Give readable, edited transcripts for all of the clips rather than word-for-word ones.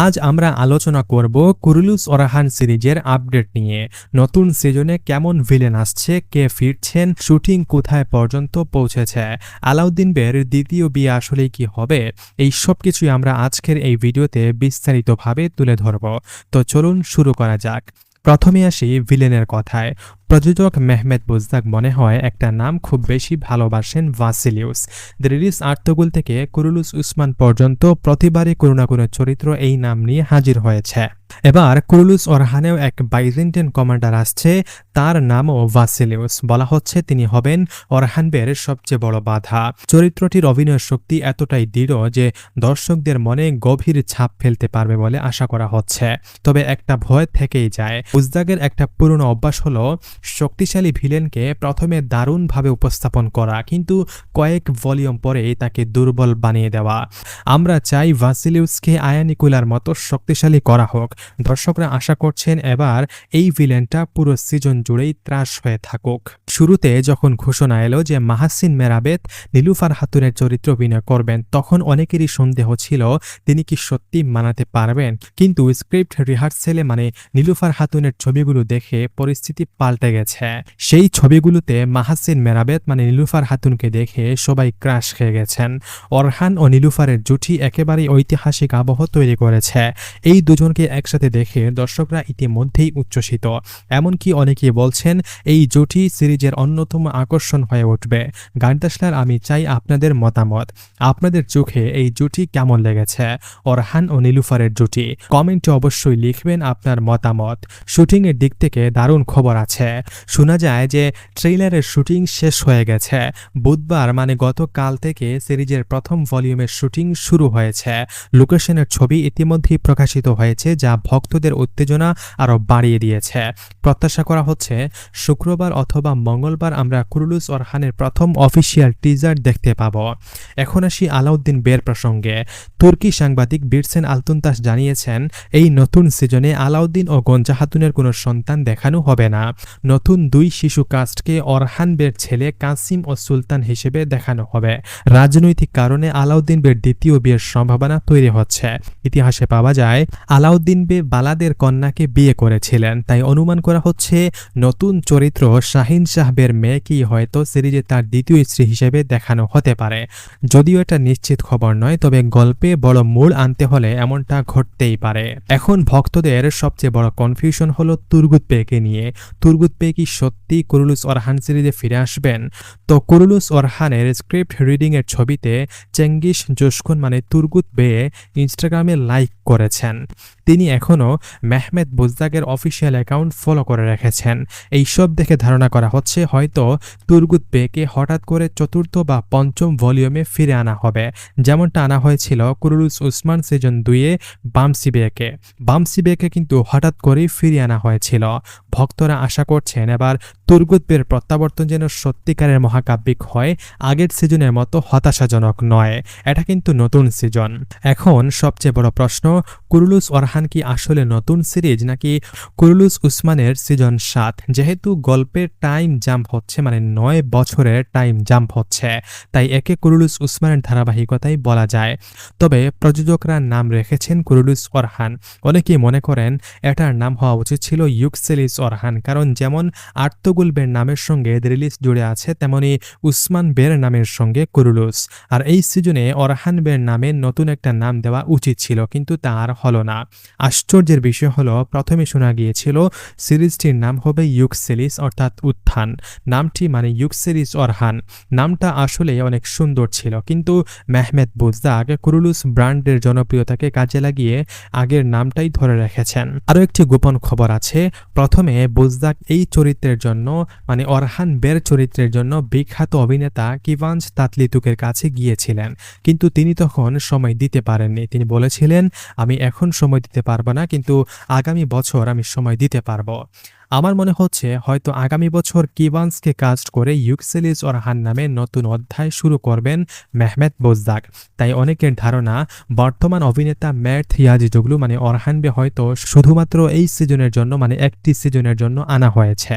আজ আমরা আলোচনা করব কুরুলুস ওরাহান সিরিজের আপডেট নিয়ে। নতুন সিজনে কেমন ভিলেন আসছে, কে ফিরছেন, শুটিং কোথায় পর্যন্ত পৌঁছেছে, আলাউদ্দিন বের দ্বিতীয় বিয়ে আসলে কি হবে, এই সব কিছুই আমরা আজকের এই ভিডিওতে বিস্তারিতভাবে তুলে ধরব। তো চলুন শুরু করা যাক। প্রথমে আসি ভিলেনের কথায়। প্রযোজক মেহমেদ বুজদাক মনে হয় একটা নাম খুব বেশি ভালোবাসেন, ভাসিলিউস। দ্য রিলিজ আর্তগুল থেকে কুরুলুস উসমান পর্যন্ত প্রতিবারই কোনো না কোনো চরিত্র এই নাম নিয়ে হাজির হয়েছে। এবার কুরুলুস ওরহানেও এক বাইজেন্টাইন কমান্ডার আসছে, তার নামও ভাসিলিউস। বলা হচ্ছে তিনি হবেন ওরহানবের সবচেয়ে বড় বাধা। চরিত্রটির অভিনয় শক্তি এতটাই দৃঢ় যে দর্শকদের মনে গভীর ছাপ ফেলতে পারবে বলে আশা করা হচ্ছে। তবে একটা ভয় থেকেই যায়। বুজদাকের একটা পুরনো অভ্যাস হলো শক্তিশালী ভিলেনকে প্রথমে দারুণভাবে উপস্থাপন করা, কিন্তু কয়েক ভলিউম পরেই তাকে দুর্বল বানিয়ে দেওয়া। আমরা চাই ভাসিলিউসকে আয়ানিকুলার মতো শক্তিশালী করা হোক। দর্শকরা আশা করছেন এবার এই ভিলেনটা পুরো সিজন জুড়েই ত্রাস হয়ে থাকুক। শুরুতে যখন ঘোষণা এলো যে মাহাসিন মেরাবেত নীলুফার হাতুনের চরিত্র অভিনয় করবেন, তখন অনেকেরই সন্দেহ ছিল তিনি কি সত্যি মানাতে পারবেন। কিন্তু স্ক্রিপ্ট রিহার্সেলে নীলুফার হাতুনের ছবিগুলো দেখে পরিস্থিতি পাল্টে গেছে। সেই ছবিগুলোতে মাহাসিন মেরাবেত নীলুফার হাতুনকে দেখে সবাই ক্রাশ খেয়ে গেছেন। ওরহান ও নীলুফারের জুটি একেবারেই ঐতিহাসিক আবহ তৈরি করেছে। এই দুজনকে একসাথে দেখে দর্শকরা ইতিমধ্যেই উচ্ছ্বসিত। এমনকি অনেকেই বলছেন এই জুটি সিরিজের অন্যতম আকর্ষণ হয়ে উঠবে। গানটাসলার, আমি চাই আপনাদের মতামত। আপনাদের চোখে এই জুটি কেমন লেগেছে, ওরহান ও নীলুফারের জুটি? কমেন্টে অবশ্যই লিখবেন আপনার মতামত। শুটিংয়ের দিক থেকে দারুণ খবর আছে। শোনা যায় যে ট্রেইলারের শুটিং শেষ হয়ে গেছে। বুধবার গতকাল থেকে সিরিজের প্রথম ভলিউমের শুটিং শুরু হয়েছে। লোকেশনের ছবি ইতিমধ্যেই প্রকাশিত হয়েছে, যা ভক্তদের উত্তেজনা আরও বাড়িয়ে দিয়েছে। প্রত্যাশা করা হচ্ছে শুক্রবার অথবা মঙ্গলবার আমরা কুরুলুস ওরহানের প্রথম অফিসিয়াল টিজার দেখতে পাব। এখন আসি আলাউদ্দিন বের প্রসঙ্গে। তুর্কি সাংবাদিক বিরসেন আলতুনতাস জানিয়েছেন, এই নতুন সিজনে আলাউদ্দিন ও গঞ্জা হাতুনের কোনো সন্তান দেখানো হবে না। নতুন দুই শিশু কাস্টকে ওরহান বের ছেলে কাসিম ও সুলতান হিসেবে দেখানো হবে। রাজনৈতিক কারণে আলাউদ্দিন বের দ্বিতীয় বিয়ের সম্ভাবনা তৈরি হচ্ছে। ইতিহাসে পাওয়া যায় আলাউদ্দিন বে বালাদের কন্যাকে বিয়ে করেছিলেন, তাই অনুমান করা হচ্ছে নতুন চরিত্র শাহিন শাহবের মেয়েকেই হয়তো সিরিজে তার দ্বিতীয় স্ত্রী হিসেবে দেখানো হতে পারে। যদিও এটা নিশ্চিত খবর নয়, তবে গল্পে বড় মোড় আনতে হলে এমনটা ঘটতেই পারে। এখন ভক্তদের সবচেয়ে বড় কনফিউশন হলো তুর্গুত পেকে নিয়ে। তুর্গুত পে কি সত্যি কুরুলুস ওরহান সিরিজে ফিরে আসবেন? তো কুরুলুস ওরহানের স্ক্রিপ্ট রিডিং এর ছবিতে চেঙ্গিস জোশকুন তুর্গুত বে ইনস্টাগ্রামে লাইক করেছেন। তিনি এখনও মেহমেদ বুজদাকের অফিসিয়াল অ্যাকাউন্ট ফলো করে রেখেছেন। এইসব দেখে ধারণা করা হচ্ছে হয়তো তুর্গুত বেকে হঠাৎ করে চতুর্থ বা পঞ্চম ভলিউমে ফিরে আনা হবে, যেমনটা আনা হয়েছিল কুরুলুস উসমান সিজন 2-এ বামসি বেকে কিন্তু হঠাৎ করেই ফিরিয়ে আনা হয়েছিল। ভক্তরা আশা করছেন এবার তুর্গুত বের প্রত্যাবর্তন যেন সত্যিকারের মহাকাব্যিক হয়, আগের সিজনের মতো হতাশাজনক নয়। এটা কিন্তু নতুন সিজন। এখন সবচেয়ে বড় প্রশ্ন, কুরুলুস ওরহান কি আসলে নতুন সিরিজ নাকি কুরুলুস উসমানের সিজন 7? যেহেতু গল্পের টাইম জাম্প হচ্ছে, 9 বছরের টাইম জাম্প হচ্ছে, তাই একে কুরুলুস উসমানের ধারাবাহিকতাই বলা যায়। তবে প্রযোজকরা নাম রেখেছেন কুরুলুস ওরহান। অনেকেই মনে করেন এটার নাম হওয়া উচিত ছিল ইউকসেলিস ওরহান, কারণ যেমন আর্তগুল বের নামের সঙ্গে রিলিজ জুড়ে আছে, তেমনি উসমান বের নামের সঙ্গে কুরুলুস। আর এই সিজনে ওরহান বের নামে নতুন একটা নাম দেওয়া উচিত ছিল, কিন্তু তা আর হলো না। আশ্চর্যের বিষয় হলো, প্রথমে শোনা গিয়েছিল সিরিজটির নাম হবে ইউকসেলিস, অর্থাৎ উত্থান। নামটি ইউকসেলিস ওরহান নামটা আসলে অনেক সুন্দর ছিল, কিন্তু মেহমেদ বুজদাক কুরুলুস ব্র্যান্ডের জনপ্রিয়তাকে কাজে লাগিয়ে আগের নামটাই ধরে রেখেছেন। আরও একটি গোপন খবর আছে। প্রথমে বুজদাক এই চরিত্রের জন্য ওরহান বের চরিত্রের জন্য বিখ্যাত অভিনেতা কিভাঞ্জ তাতলিতুকের কাছে গিয়েছিলেন, কিন্তু তিনি তখন সময় দিতে পারেননি। তিনি বলেছিলেন, আমি এখন সময় দিতে পারবো না, কিন্তু আগামী বছর আমি সময় দিতে পারবো। আমার মনে হচ্ছে হয়তো আগামী বছর কিভান্সকে কাস্ট করে ইউক্সেলিস ওরহান নামে নতুন অধ্যায় শুরু করবেন মেহমেত বোজদাক। তাই অনেকের ধারণা বর্তমান অভিনেতা ম্যাট ইয়াজিজোগলু মানে ওরহানকে হয়তো শুধুমাত্র এই সিজনের জন্য মানে একটি সিজনের জন্য আনা হয়েছে।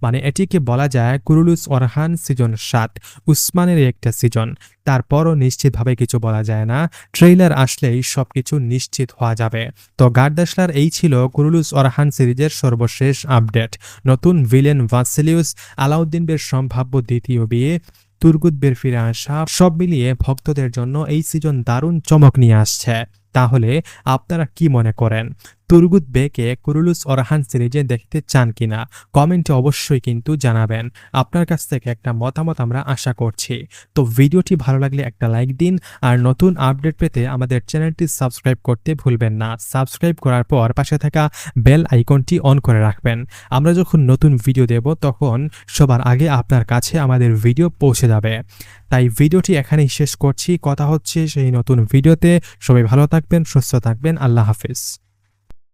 মানে এটিকে বলা যায় কুরুলুস ওরহান সিজন 7 উসমানের একটা সিজন। তারপরও নিশ্চিতভাবে কিছু বলা যায় না, ট্রেইলার আসলেই সবকিছু নিশ্চিত হওয়া যাবে। তো গার্দাশলার এই ছিল কুরুলুস ওরহান সিরিজের সর্বশেষ আপডেট। নতুন ভিলেন ভাসিলিউস, আলাউদ্দিন বের সম্ভাব্য দ্বিতীয় বিয়ে, তুর্গুত বের ফিরে আসা, সব মিলিয়ে ভক্তদের জন্য এই সিজন দারুণ চমক নিয়ে আসছে। তাহলে আপনারা কি মনে করেন, তুর্গুত বেকে কুরুলুস ওরহান সিরিজে দেখতে চান কিনা? কমেন্টে অবশ্যই কিন্তু জানাবেন। আপনার কাছ থেকে একটা মতামত আমরা আশা করছি। তো ভিডিওটি ভালো লাগলে একটা লাইক দিন, আর নতুন আপডেট পেতে আমাদের চ্যানেলটি সাবস্ক্রাইব করতে ভুলবেন না। সাবস্ক্রাইব করার পর পাশে থাকা বেল আইকনটি অন করে রাখবেন। আমরা যখন নতুন ভিডিও দেব তখন সবার আগে আপনার কাছে আমাদের ভিডিও পৌঁছে যাবে। তাই ভিডিওটি এখানেই শেষ করছি, কথা হচ্ছে সেই নতুন ভিডিওতে। সবাই ভালো থাকবেন, সুস্থ থাকবেন, আল্লাহ হাফেজ।